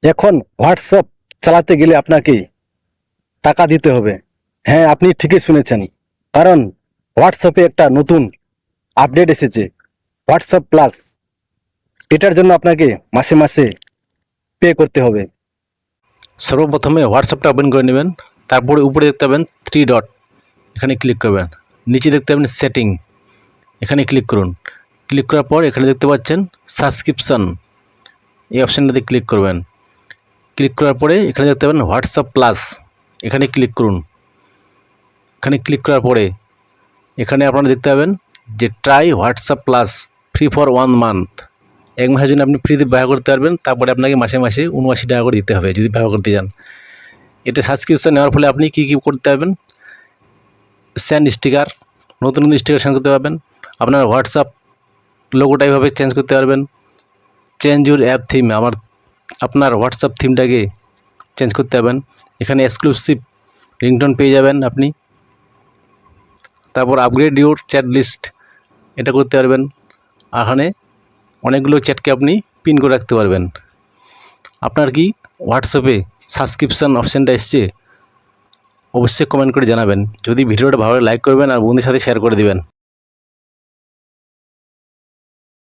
এখন হোয়াটসঅ্যাপ চালাতে গেলে আপনাকে টাকা দিতে হবে। হ্যাঁ, আপনি ঠিকই শুনেছেন, কারণ হোয়াটসঅ্যাপে একটা নতুন আপডেট এসেছে, হোয়াটসঅ্যাপ প্লাস। এটার জন্য আপনাকে মাসে মাসে পে করতে হবে। সর্বপ্রথমে হোয়াটসঅ্যাপটা ওপেন করে নেবেন, তারপরে উপরে দেখতে পাবেন 3 ডট, এখানে ক্লিক করবেন। নিচে দেখতে পাবেন সেটিং, এখানে ক্লিক করুন। ক্লিক করার পর এখানে দেখতে পাচ্ছেন সাবস্ক্রিপশন, এই অপশানটাতে ক্লিক করবেন। ক্লিক করার পরে এখানে দেখতে পাবেন হোয়াটসঅ্যাপ প্লাস, এখানে ক্লিক করুন। এখানে ক্লিক করার পরে এখানে আপনারা দেখতে পাবেন যে try WhatsApp plus free for 1 month, 1 মাসের জন্য আপনি ফ্রিতে ব্যবহার করতে পারবেন। তারপরে আপনাকে মাসে মাসে 79 টাকা করে দিতে হবে যদি ব্যবহার করতে চান। এটা সাবস্ক্রিপশন নেওয়ার ফলে আপনি কী কী করতে পারবেন, সেন্ড স্টিকার, নতুন নতুন স্টিকার সেন্ড করতে পারবেন। আপনার হোয়াটসঅ্যাপ লোগোটা এইভাবে চেঞ্জ করতে পারবেন। চেঞ্জ ইউর অ্যাপ থিম, আপনার হোয়াটসঅ্যাপ থিমটাকে চেঞ্জ করতে পারবেন। এখানে এক্সক্লুসিভ রিংটোন পেয়ে যাবেন আপনি। তারপর আপগ্রেড ইউর চ্যাট লিস্ট, এটা করতে পারবেন। এখানে অনেকগুলো চ্যাটকে আপনি পিন করে রাখতে পারবেন। আপনার কি হোয়াটসঅ্যাপে সাবস্ক্রিপশন অপশানটা এসছে? অবশ্যই কমেন্ট করে জানাবেন। যদি ভিডিওটা ভালো লাগে লাইক করবেন আর বন্ধুদের সাথে শেয়ার করে দিবেন।